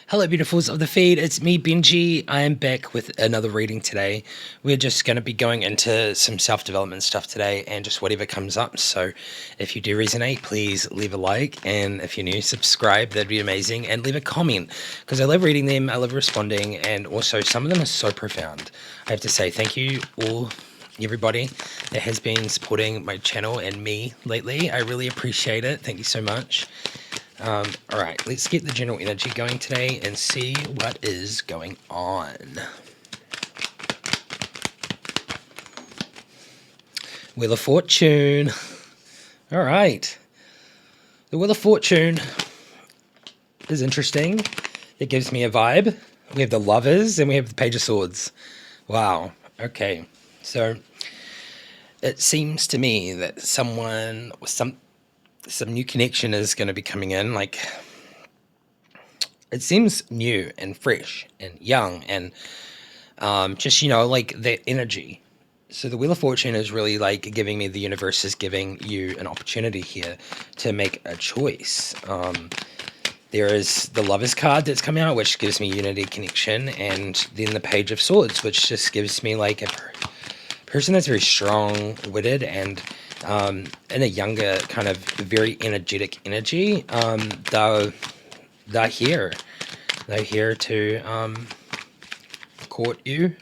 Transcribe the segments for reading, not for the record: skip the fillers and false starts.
Hello, beautifuls of the feed. It's me, Benji. I am back with another reading today. We're just going to be going into some self-development stuff today and just whatever comes up. So if you do resonate, please leave a like. And if you're new, subscribe. That'd be amazing. And leave a comment because I love reading them. I love responding. And also some of them are so profound. I have to say thank you all, everybody that has been supporting my channel and me lately. I really appreciate it. Thank you so much. All right, let's get the general energy going today and see what is going on. Wheel of Fortune. All right. The Wheel of Fortune is interesting. It gives me a vibe. We have the Lovers and we have the Page of Swords. Wow. Okay. So it seems to me that someone with some new connection is going to be coming in. Like, it seems new and fresh and young and just, like that energy. So the Wheel of Fortune is really like giving me, the universe is giving you an opportunity here to make a choice. There is the Lovers card that's coming out, which gives me unity, connection, and then the Page of Swords, which just gives me like a person that's very strong-witted and in a younger kind of very energetic energy. They're here to court you.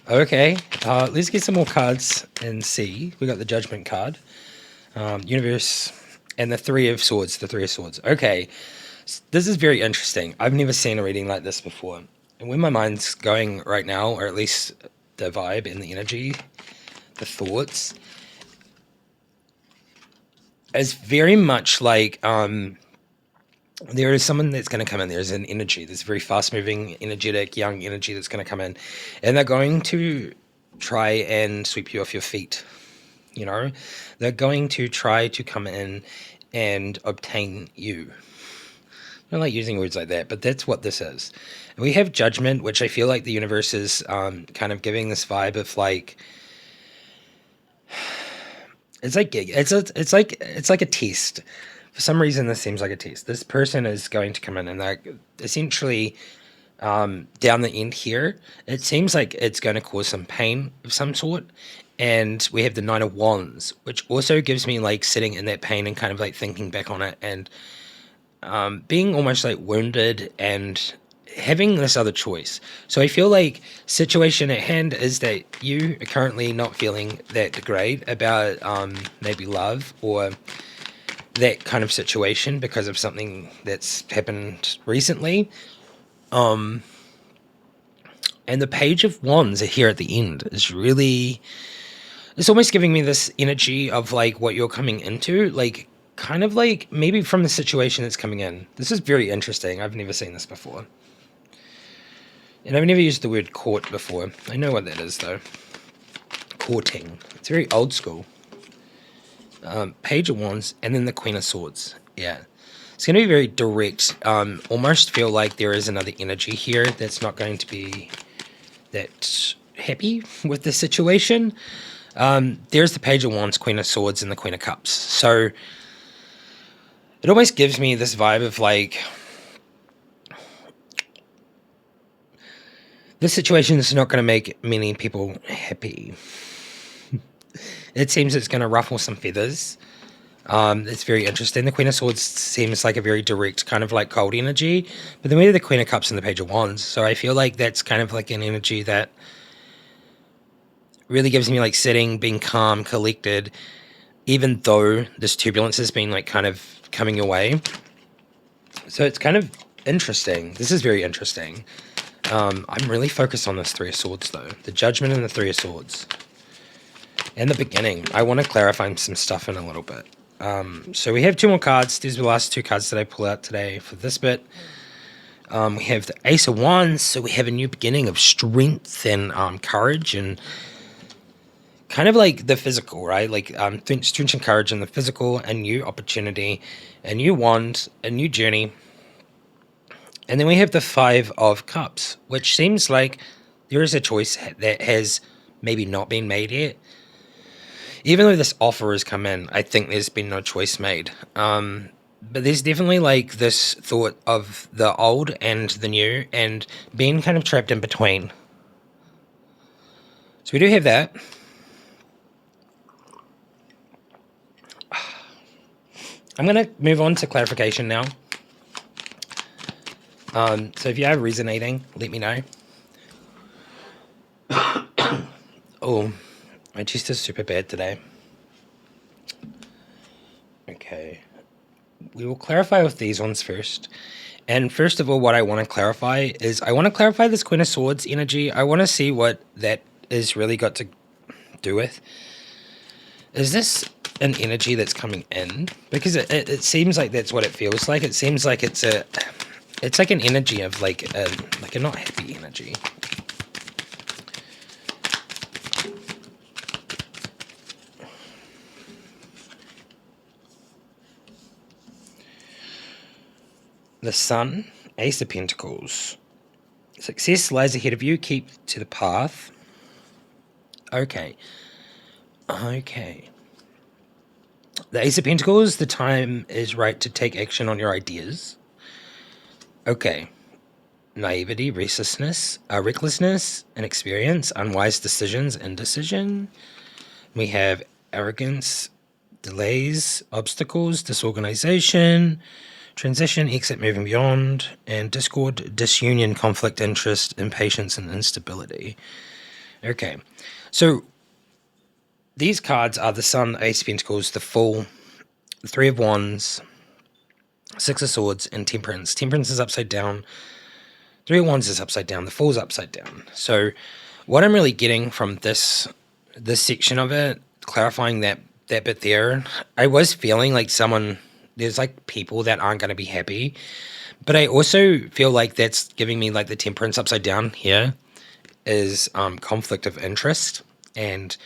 Okay, let's get some more cards and see. We got the Judgment card, universe, and the Three of Swords. Okay, this is very interesting. I've never seen a reading like this before, and where my mind's going right now, or at least the vibe and the energy, the thoughts, is very much like there is someone that's going to come in. There's an energy, this very fast-moving, energetic, young energy that's going to come in, and they're going to try and sweep you off your feet. They're going to try to come in and obtain you. I don't like using words like that, but that's what this is. And we have Judgment, which I feel like the universe is kind of giving this vibe of like, it's like a test. For some reason, this seems like a test. This person is going to come in and they're essentially down the end here. It seems like it's going to cause some pain of some sort. And we have the Nine of Wands, which also gives me like sitting in that pain and kind of like thinking back on it and being almost like wounded and having this other choice. So I feel like situation at hand is that you are currently not feeling that great about maybe love or that kind of situation because of something that's happened recently. And the Page of Wands here at the end is really, it's almost giving me this energy of like what you're coming into, like kind of like maybe from the situation that's coming in. This is very interesting. I've never seen this before. And I've never used the word court before. I know what that is though. Courting. It's very old school. Page of Wands and then the Queen of Swords. Yeah. It's going to be very direct. Almost feel like there is another energy here that's not going to be that happy with the situation. There's the Page of Wands, Queen of Swords, and the Queen of Cups. So it almost gives me this vibe of like, this situation is not going to make many people happy. It seems it's going to ruffle some feathers. It's very interesting. The Queen of Swords seems like a very direct kind of like cold energy, but then we have the Queen of Cups and the Page of Wands. So I feel like that's kind of like an energy that really gives me like sitting, being calm, collected, even though this turbulence has been like kind of coming your way. So it's kind of interesting. This is very interesting. I'm really focused on this Three of Swords though. The Judgment and the Three of Swords. And the beginning. I want to clarify some stuff in a little bit. So we have two more cards. These are the last two cards that I pull out today for this bit. We have the Ace of Wands. So we have a new beginning of strength and courage and kind of like the physical, right? Like strength and courage in the physical, a new opportunity, a new wand, a new journey. And then we have the Five of Cups, which seems like there is a choice that has maybe not been made yet. Even though this offer has come in, I think there's been no choice made. but there's definitely like this thought of the old and the new and being kind of trapped in between. So we do have that. I'm going to move on to clarification now. So if you are resonating, let me know. Oh, my chest is super bad today. Okay. We will clarify with these ones first. And first of all, what I want to clarify is I want to clarify this Queen of Swords energy. I want to see what that is really got to do with. Is this an energy that's coming in? Because it seems like that's what it feels like. It seems like it's like an energy of like a not happy energy. The Sun, Ace of Pentacles. Success lies ahead of you. Keep to the path. Okay. Okay. The Ace of Pentacles, the time is right to take action on your ideas. Okay. Naivety, recklessness, inexperience, unwise decisions, indecision. We have arrogance, delays, obstacles, disorganization, transition, exit, moving beyond, and discord, disunion, conflict, interest, impatience, and instability. Okay, so these cards are the Sun, Ace of Pentacles, the Fool, the Three of Wands, Six of Swords, and Temperance. Temperance is upside down. Three of Wands is upside down. The Fool's upside down. So what I'm really getting from this section of it, clarifying that bit there, I was feeling like there's like people that aren't going to be happy, but I also feel like that's giving me like the Temperance upside down here is conflict of interest and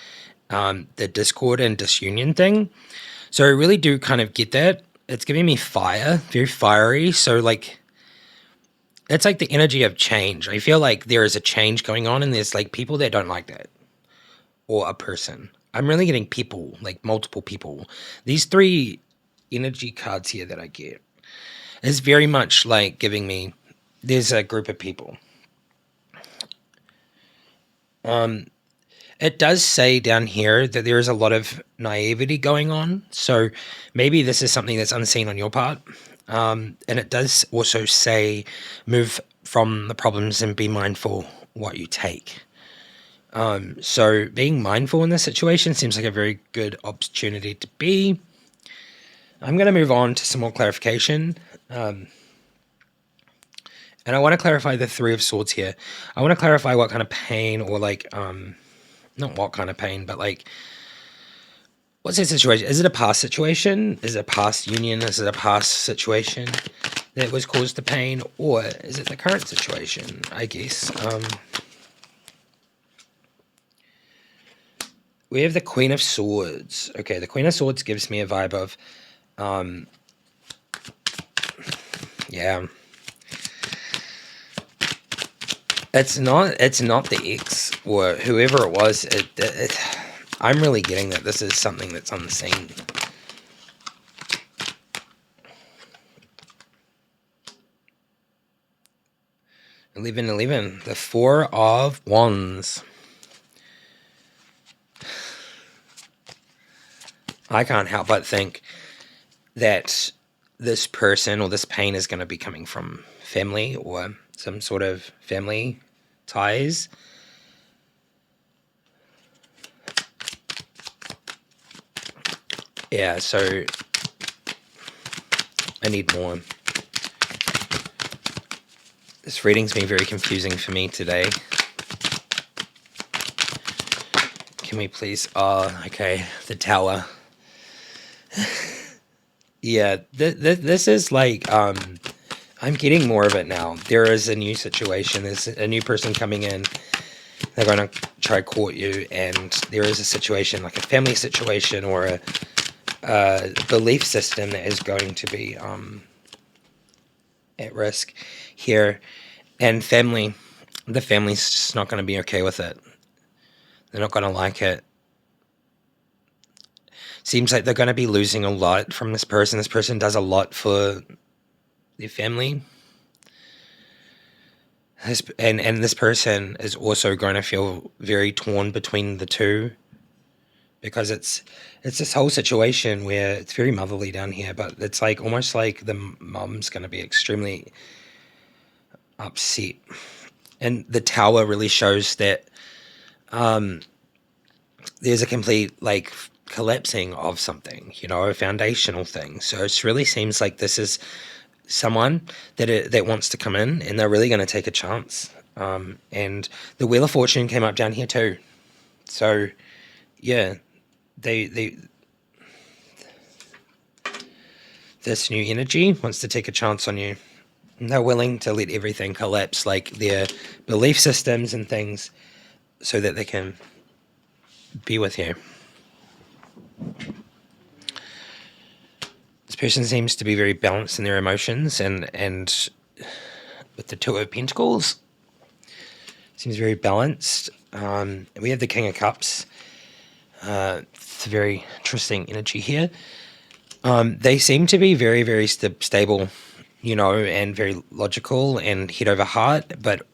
the discord and disunion thing. So I really do kind of get that. It's giving me fire, very fiery. So like, it's like the energy of change. I feel like there is a change going on and there's like people that don't like that or a person. I'm really getting people, like multiple people. These three energy cards here that I get is very much like giving me, there's a group of people. It does say down here that there is a lot of naivety going on. So maybe this is something that's unseen on your part. And it does also say move from the problems and be mindful what you take. So being mindful in this situation seems like a very good opportunity to be. I'm going to move on to some more clarification. And I want to clarify the Three of Swords here. I want to clarify what kind of pain or like, not what kind of pain, but like, what's that situation? Is it a past situation? Is it a past union? Is it a past situation that was caused the pain? Or is it the current situation, I guess? We have the Queen of Swords. Okay, the Queen of Swords gives me a vibe of, yeah. It's not the ex or whoever it was. I'm really getting that this is something that's unseen. The Four of Wands. I can't help but think that this person or this pain is going to be coming from family or some sort of family ties. Yeah, so I need more. This reading's been very confusing for me today. Can we please... Oh, okay. The Tower. Yeah, this is like... I'm getting more of it now. There is a new situation. There's a new person coming in. They're going to try court you, and there is a situation, like a family situation or a belief system that is going to be at risk here. And the family's just not going to be okay with it. They're not going to like it. Seems like they're going to be losing a lot from this person. This person does a lot for their family. And this person is also going to feel very torn between the two, because it's this whole situation where it's very motherly down here, but it's like almost like the mum's going to be extremely upset. And the tower really shows that there's a complete like collapsing of something, a foundational thing. So it really seems like this is someone that wants to come in, and they're really going to take a chance. And the Wheel of Fortune came up down here too. So yeah, they this new energy wants to take a chance on you. And they're willing to let everything collapse, like their belief systems and things, so that they can be with you. This person seems to be very balanced in their emotions, and with the Two of Pentacles, seems very balanced. We have the King of Cups. It's a very interesting energy here. They seem to be very, very stable, and very logical and head over heart, but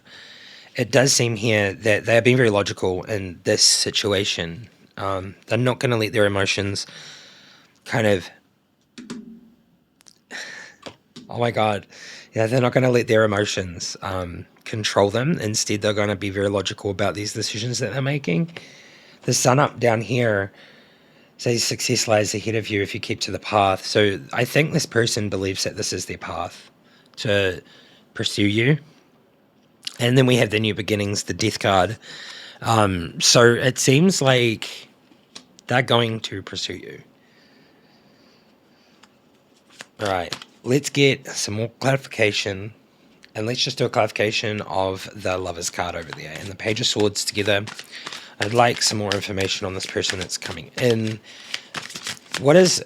it does seem here that they are being very logical in this situation. They're not going to let their emotions kind of... Oh my God. Yeah, they're not going to let their emotions control them. Instead, they're going to be very logical about these decisions that they're making. The sun up down here says success lies ahead of you if you keep to the path. So I think this person believes that this is their path to pursue you. And then we have the New Beginnings, the Death card. So it seems like they're going to pursue you. All right, let's get some more clarification. And let's just do a clarification of the Lovers card over there and the Page of Swords together. I'd like some more information on this person that's coming in. What is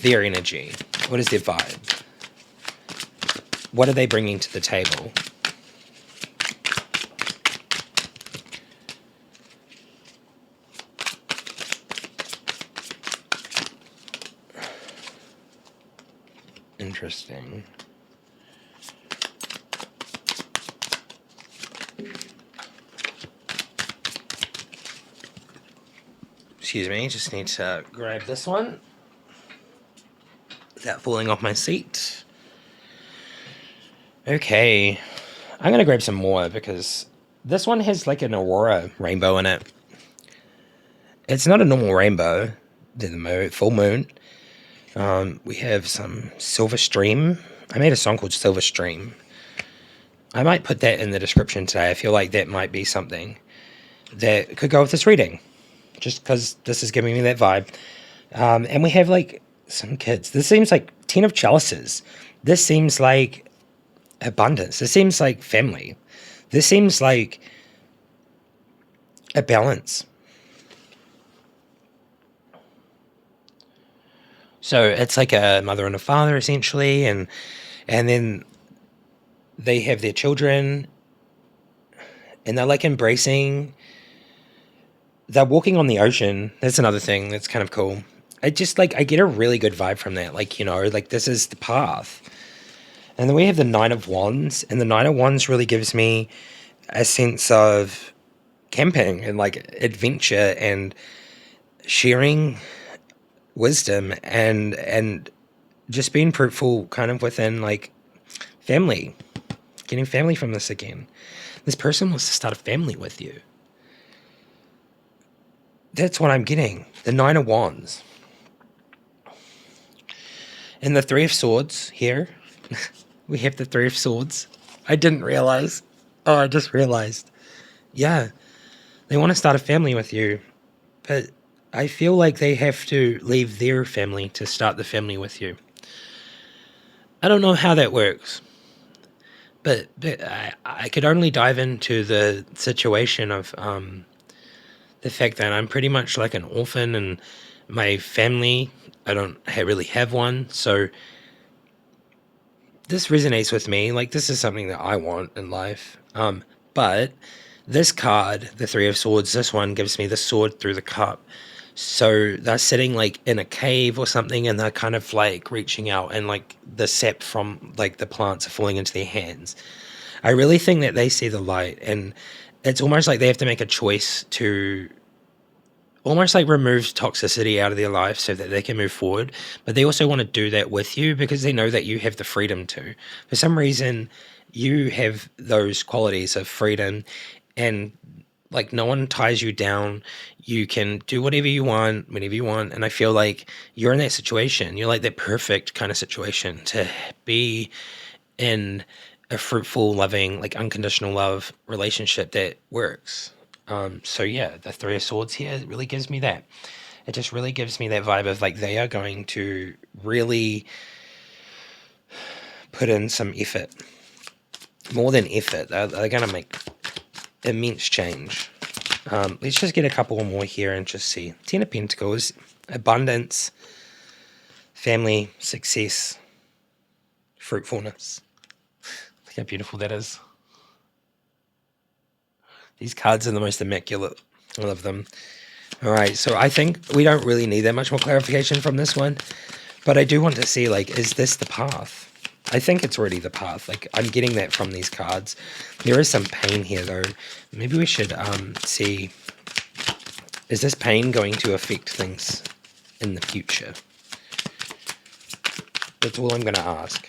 their energy? What is their vibe? What are they bringing to the table? Interesting. Excuse me, just need to grab this one without falling off my seat. Okay, I'm going to grab some more because this one has like an aurora rainbow in it. It's not a normal rainbow, the full moon. We have some Silver Stream. I made a song called Silver Stream. I might put that in the description today. I feel like that might be something that could go with this reading, just because this is giving me that vibe. And we have like some kids. This seems like 10 of Chalices. This seems like abundance. This seems like family. This seems like a balance. So it's like a mother and a father essentially, and then they have their children, and they're like embracing. They're walking on the ocean. That's another thing that's kind of cool. I get a really good vibe from that. Like, like this is the path. And then we have the Nine of Wands, and the Nine of Wands really gives me a sense of camping and like adventure and sharing wisdom and just being fruitful kind of within like family, getting family from this again. This person wants to start a family with you. That's what I'm getting. The Nine of Wands. And the Three of Swords here. We have the Three of Swords. I didn't realize. Oh, I just realized. Yeah. They want to start a family with you. But I feel like they have to leave their family to start the family with you. I don't know how that works. But I could only dive into the situation of the fact that I'm pretty much like an orphan, and my family, I don't really have one. So this resonates with me. Like, this is something that I want in life. But this card, the Three of Swords, this one gives me the sword through the cup. So they're sitting like in a cave or something, and they're kind of like reaching out, and like the sap from like the plants are falling into their hands. I really think that they see the light, and it's almost like they have to make a choice to almost like remove toxicity out of their life so that they can move forward. But they also want to do that with you because they know that you have the freedom to. For some reason, you have those qualities of freedom, and like no one ties you down. You can do whatever you want, whenever you want. And I feel like you're in that situation. You're like that perfect kind of situation to be in a fruitful, loving, like unconditional love relationship that works. So yeah, the Three of Swords here really gives me that. It just really gives me that vibe of like they are going to really put in some effort, more than effort. They're going to make immense change. Let's just get a couple more here and just see. Ten of Pentacles, abundance, family, success, fruitfulness. Look how beautiful that is. These cards are the most immaculate. I love them. All right, so I think we don't really need that much more clarification from this one, but I do want to see, like, is this the path? I think it's already the path. Like, I'm getting that from these cards. There is some pain here, though. Maybe we should see, is this pain going to affect things in the future? That's all I'm going to ask.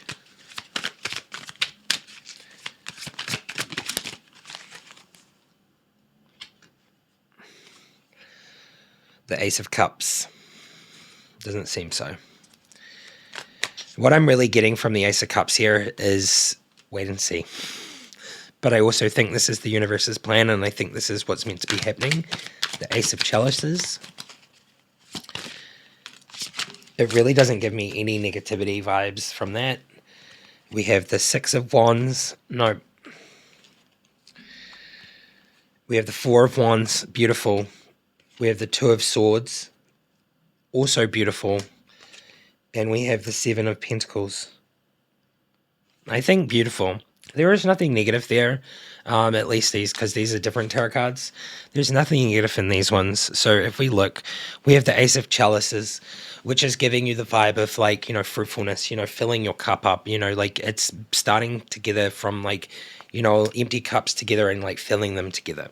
The Ace of Cups. Doesn't seem so. What I'm really getting from the Ace of Cups here is wait and see. But I also think this is the universe's plan, and I think this is what's meant to be happening. The Ace of Chalices. It really doesn't give me any negativity vibes from that. We have the Six of Wands. No. We have the Four of Wands. Beautiful. We have the Two of Swords. Also beautiful. And we have the Seven of Pentacles. I think beautiful. There is nothing negative there, at least these, because these are different tarot cards. There's nothing negative in these ones. So if we look, we have the Ace of Chalices, which is giving you the vibe of like, you know, fruitfulness, you know, filling your cup up, you know, like it's starting together from like, you know, empty cups together and like filling them together.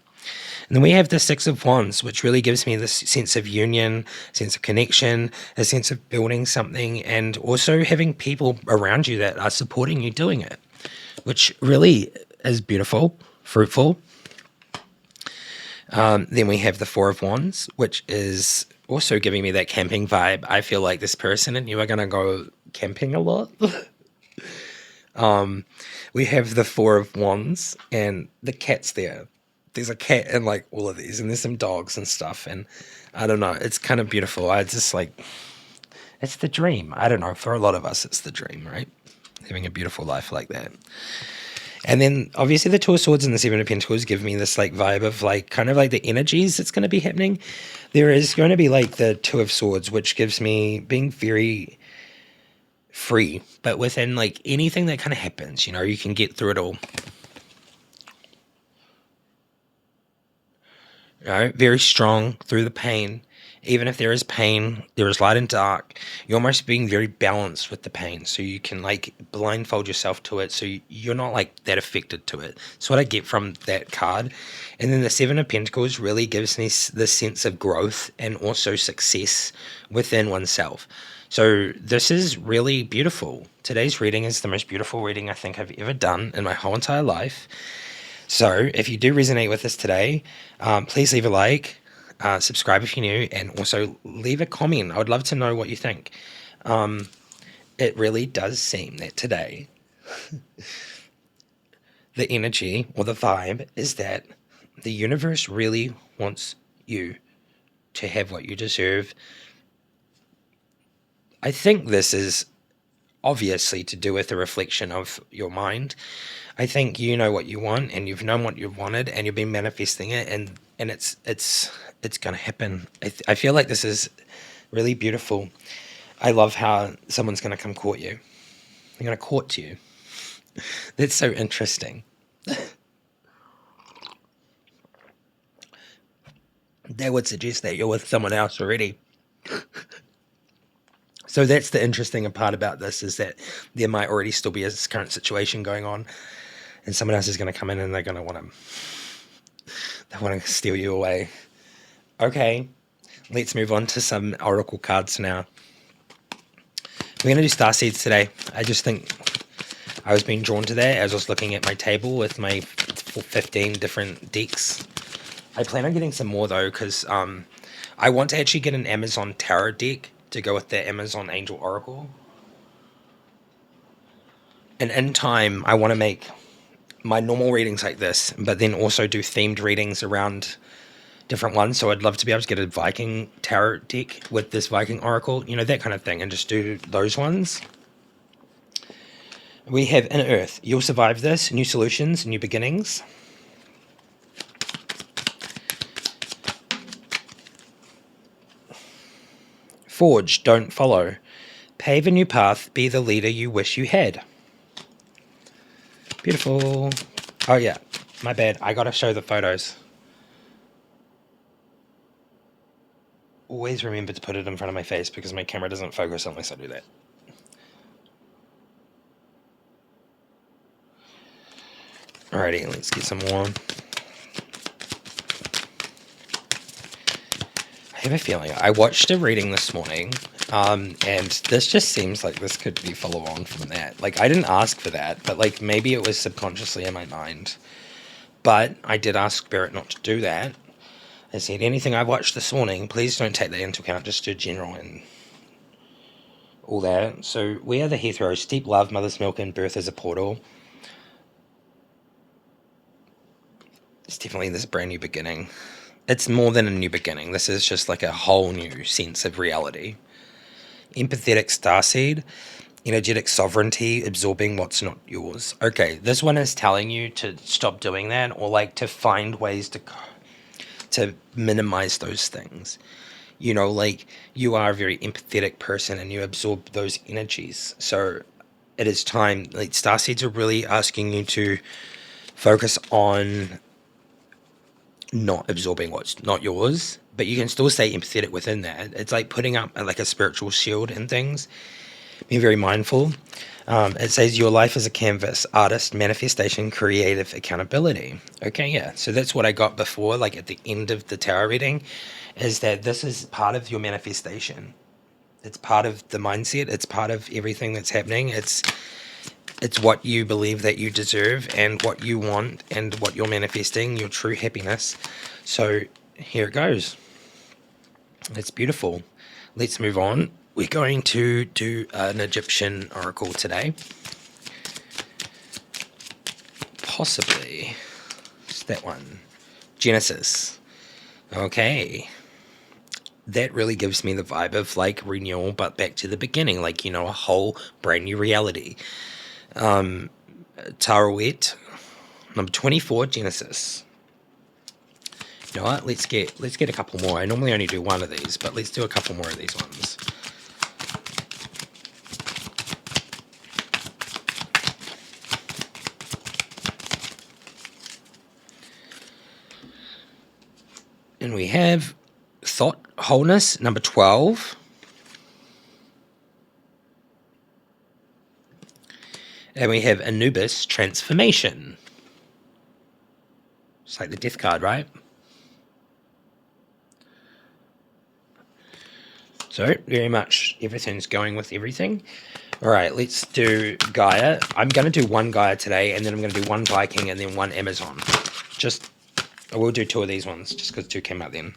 And then we have the Six of Wands, which really gives me this sense of union, sense of connection, a sense of building something, and also having people around you that are supporting you doing it, which really is beautiful, fruitful. Then we have the Four of Wands, which is also giving me that camping vibe. I feel like this person and you are going to go camping a lot. We have the Four of Wands and the cat's there. There's a cat in like all of these, and there's some dogs and stuff, and I don't know, it's kind of beautiful. I just like, it's the dream. I don't know, for a lot of us it's the dream, right? Having a beautiful life like that. And then obviously the Two of Swords and the Seven of Pentacles give me this like vibe of like kind of like the energies that's going to be happening. There is going to be like the Two of Swords, which gives me being very free, but within like anything that kind of happens, you know, you can get through it all. You know, very strong through the pain. Even if there is pain, there is light and dark. You're almost being very balanced with the pain, so you can like blindfold yourself to it, so you're not like that affected to it. That's what I get from that card. And then the Seven of Pentacles really gives me this sense of growth and also success within oneself. So this is really beautiful. Today's reading is the most beautiful reading I think I've ever done in my whole entire life. So if you do resonate with this today, please leave a like, subscribe if you're new, and also leave a comment. I would love to know what you think. It really does seem that today the energy or the vibe is that the universe really wants you to have what you deserve. I think this is obviously to do with the reflection of your mind. I think you know what you want, and you've known what you've wanted, and you've been manifesting it, and it's going to happen. I feel like this is really beautiful. I love how someone's going to come court you. They're going to court you. That's so interesting. that would suggest that you're with someone else already. So that's the interesting part about this, is that there might already still be a current situation going on, and someone else is going to come in and they're going to want to steal you away. Okay, let's move on to some oracle cards now. We're going to do starseeds today. I just think I was being drawn to that as I was looking at my table with my 15 different decks. I plan on getting some more though, because I want to actually get an Amazon Tarot deck to go with the Amazon Angel Oracle. And in time, I want to make my normal readings like this, but then also do themed readings around different ones. So I'd love to be able to get a Viking Tarot deck with this Viking Oracle, you know, that kind of thing, and just do those ones. We have Inner Earth. You'll survive this. New solutions, new beginnings. Forge, don't follow. Pave a new path, be the leader you wish you had. Beautiful. Oh yeah, my bad. I gotta show the photos. Always remember to put it in front of my face because my camera doesn't focus unless I do that. Alrighty, let's get some more. I have a feeling. I watched a reading this morning, and this just seems like this could be follow on from that. Like, I didn't ask for that, but like maybe it was subconsciously in my mind. But I did ask Spirit not to do that. I said, anything I watched this morning, please don't take that into account, just do general and all that. So we are the Heathrow. Steep love, mother's milk, and birth is a portal. It's definitely this brand new beginning. It's more than a new beginning. This is just like a whole new sense of reality. Empathetic starseed, energetic sovereignty, absorbing what's not yours. Okay, this one is telling you to stop doing that, or like to find ways to minimize those things. You know, like you are a very empathetic person and you absorb those energies. So it is time, like starseeds are really asking you to focus on not absorbing what's not yours, but you can still stay empathetic within that. It's like putting up like a spiritual shield and things. Be very mindful. It says your life is a canvas, artist, manifestation, creative accountability. Okay, yeah. So that's what I got before, like at the end of the tarot reading, is that this is part of your manifestation. It's part of the mindset. It's part of everything that's happening. It's what you believe that you deserve and what you want and what you're manifesting, your true happiness. So here it goes. It's beautiful. Let's move on. We're going to do an Egyptian oracle today. Possibly. It's that one. Genesis. Okay. That really gives me the vibe of like renewal, but back to the beginning, like, you know, a whole brand new reality. Tarawet, number 24, Genesis. You know what? Let's get a couple more. I normally only do one of these, but let's do a couple more of these ones. And we have Thought Wholeness, number 12. And we have Anubis, Transformation. It's like the death card, right? So, very much everything's going with everything. All right, let's do Gaia. I'm going to do one Gaia today, and then I'm going to do one Viking, and then one Amazon. I will do two of these ones, just because two came out then.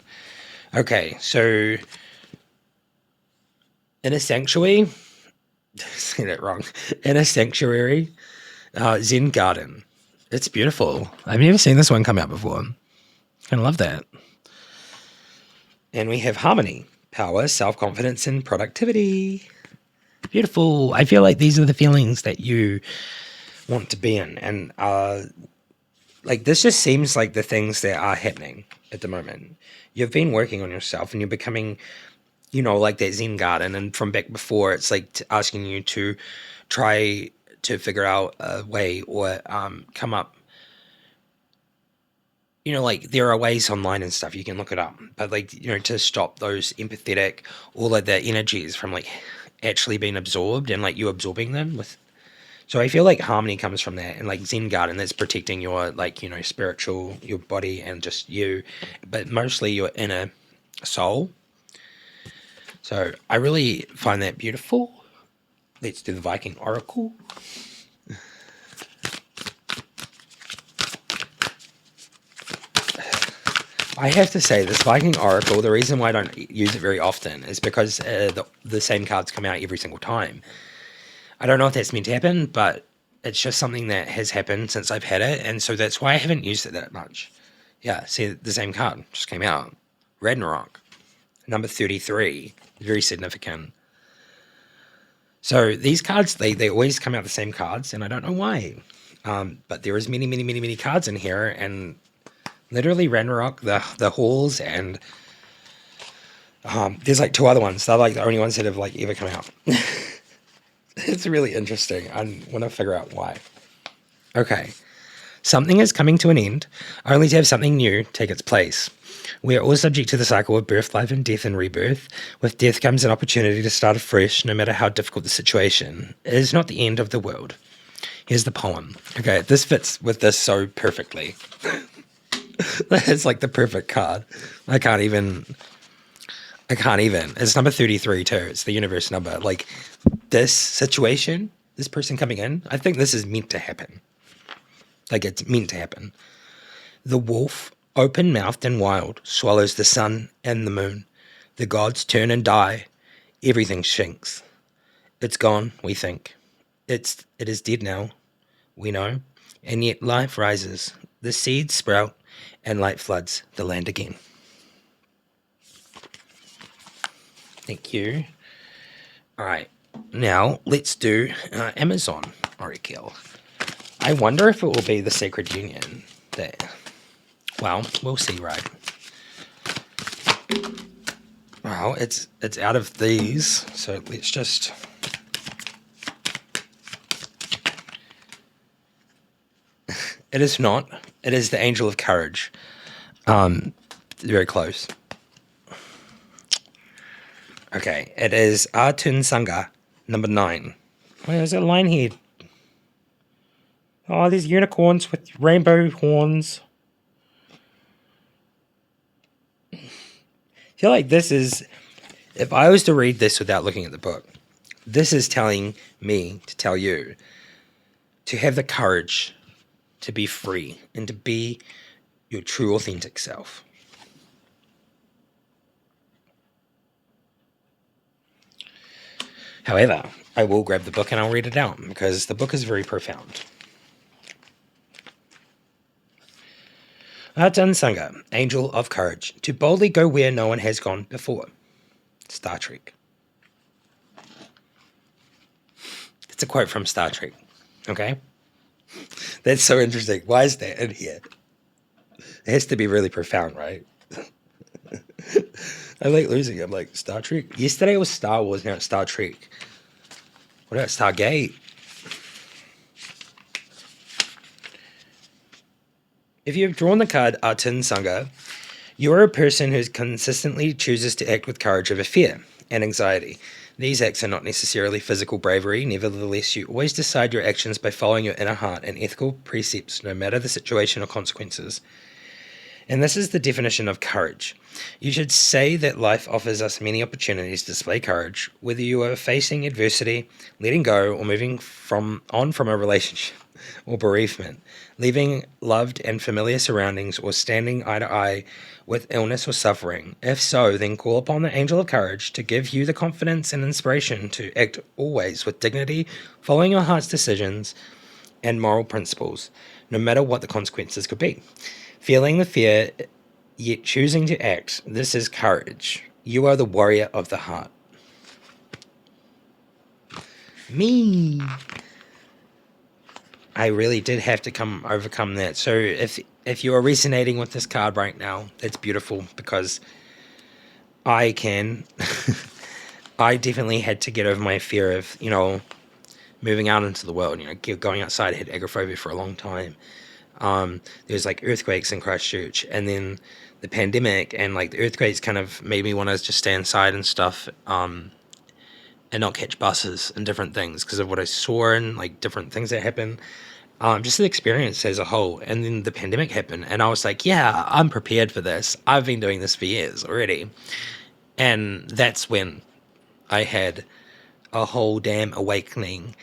Okay, so in a sanctuary, say that wrong. In a sanctuary, Zen garden. It's beautiful. I've never seen this one come out before. I love that. And we have harmony, power, self-confidence, and productivity. Beautiful. I feel like these are the feelings that you want to be in. And like this just seems like the things that are happening at the moment. You've been working on yourself and you're becoming, you know, like that Zen garden. And from back before, it's like asking you to try to figure out a way or come up like there are ways online and stuff you can look it up, but like to stop those empathetic, all of the energies from like actually being absorbed and like you absorbing them with. So I feel like harmony comes from that, and like Zen garden that's protecting your like spiritual, your body and just you, but mostly your inner soul. So I really find that beautiful. Let's do the Viking Oracle. I have to say, this Viking Oracle, the reason why I don't use it very often is because the same cards come out every single time. I don't know if that's meant to happen, but it's just something that has happened since I've had it, and so that's why I haven't used it that much. Yeah, see, the same card just came out. Ragnarok, number 33, very significant. So these cards, they always come out the same cards, and I don't know why. But there is many, many, many, many cards in here, and literally Ragnarok, the halls, and there's like two other ones. They're like the only ones that have like ever come out. It's really interesting. I want to figure out why. Okay. Something is coming to an end, only to have something new take its place. We are all subject to the cycle of birth, life, and death and rebirth. With death comes an opportunity to start afresh, no matter how difficult the situation. It is not the end of the world. Here's the poem. Okay, this fits with this so perfectly. It's like the perfect card. I can't even. It's number 33 too. It's the universe number. Like this situation, this person coming in, I think this is meant to happen. Like it's meant to happen. The wolf, open-mouthed and wild, swallows the sun and the moon. The gods turn and die. Everything shrinks. It's gone, we think. It is dead now, we know. And yet life rises. The seeds sprout and light floods the land again. Thank you. All right. Now let's do Amazon Oracle. I wonder if it will be the Sacred Union. Well, we'll see, right? Well, it's out of these, so let's just. It is not. It is the Angel of Courage. Very close. Okay, it is Artun Sangha, number 9. Where's a line here? Oh, there's unicorns with rainbow horns. I feel like this is, if I was to read this without looking at the book, this is telling me to tell you to have the courage to be free and to be your true authentic self. However, I will grab the book and I'll read it out because the book is very profound. Artun Sangha, Angel of Courage, to boldly go where no one has gone before. Star Trek. It's a quote from Star Trek. Okay? That's so interesting. Why is that in here? It has to be really profound, right? I like losing it. I'm like, Star Trek? Yesterday it was Star Wars, now it's Star Trek. What about Stargate? If you have drawn the card Artun Sangha, you are a person who consistently chooses to act with courage over fear and anxiety. These acts are not necessarily physical bravery, nevertheless you always decide your actions by following your inner heart and ethical precepts, no matter the situation or consequences. And this is the definition of courage. You should say that life offers us many opportunities to display courage, whether you are facing adversity, letting go, or moving on from a relationship or bereavement, leaving loved and familiar surroundings, or standing eye to eye with illness or suffering. If so, then call upon the Angel of Courage to give you the confidence and inspiration to act always with dignity, following your heart's decisions and moral principles, no matter what the consequences could be. Feeling the fear, yet choosing to act, this is courage. You are the warrior of the heart. Me. I really did have to overcome that. So if you are resonating with this card right now, that's beautiful because I can. I definitely had to get over my fear of, moving out into the world. Going outside. I had agoraphobia for a long time. There was like earthquakes in Christchurch, and then the pandemic, and like the earthquakes kind of made me want to just stay inside and stuff, and not catch buses and different things because of what I saw and like different things that happen. Just the experience as a whole. And then the pandemic happened, and I was like, yeah, I'm prepared for this. I've been doing this for years already. And that's when I had a whole damn awakening.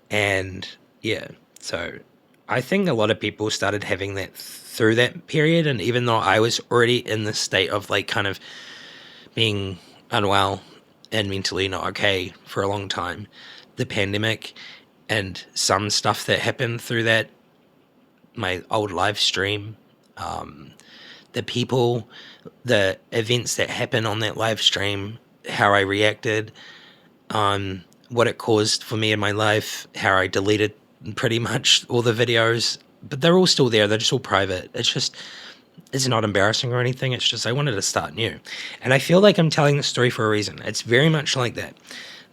And yeah, so I think a lot of people started having that through that period. And even though I was already in this state of like kind of being unwell and mentally not okay for a long time, the pandemic and some stuff that happened through that, my old live stream, the people, the events that happened on that live stream, how I reacted, what it caused for me in my life, how I deleted pretty much all the videos, but they're all still there. They're just all private. It's not embarrassing or anything. It's just I wanted to start new. And I feel like I'm telling the story for a reason. It's very much like that.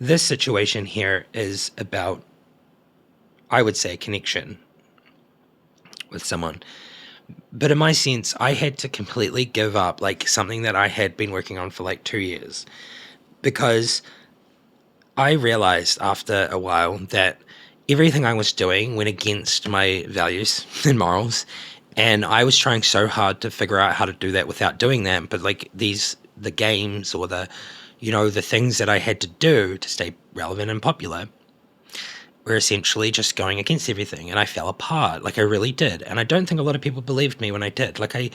This situation here is about, I would say, connection with someone. But in my sense, I had to completely give up like something that I had been working on for like 2 years, because I realized after a while that everything I was doing went against my values and morals. And I was trying so hard to figure out how to do that without doing that. But like the games or the things that I had to do to stay relevant and popular were essentially just going against everything. And I fell apart. Like I really did. And I don't think a lot of people believed me when I did. Like I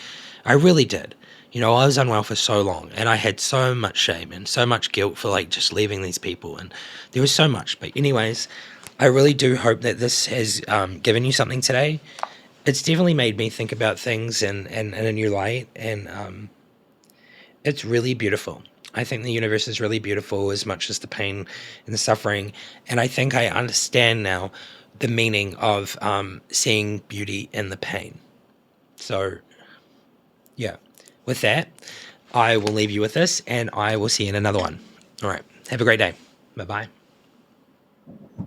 really did. I was unwell for so long, and I had so much shame and so much guilt for like just leaving these people, and there was so much. But anyways, I really do hope that this has given you something today. It's definitely made me think about things in a new light, and it's really beautiful. I think the universe is really beautiful as much as the pain and the suffering, and I think I understand now the meaning of seeing beauty in the pain. So, yeah. With that, I will leave you with this, and I will see you in another one. All right. Have a great day. Bye-bye.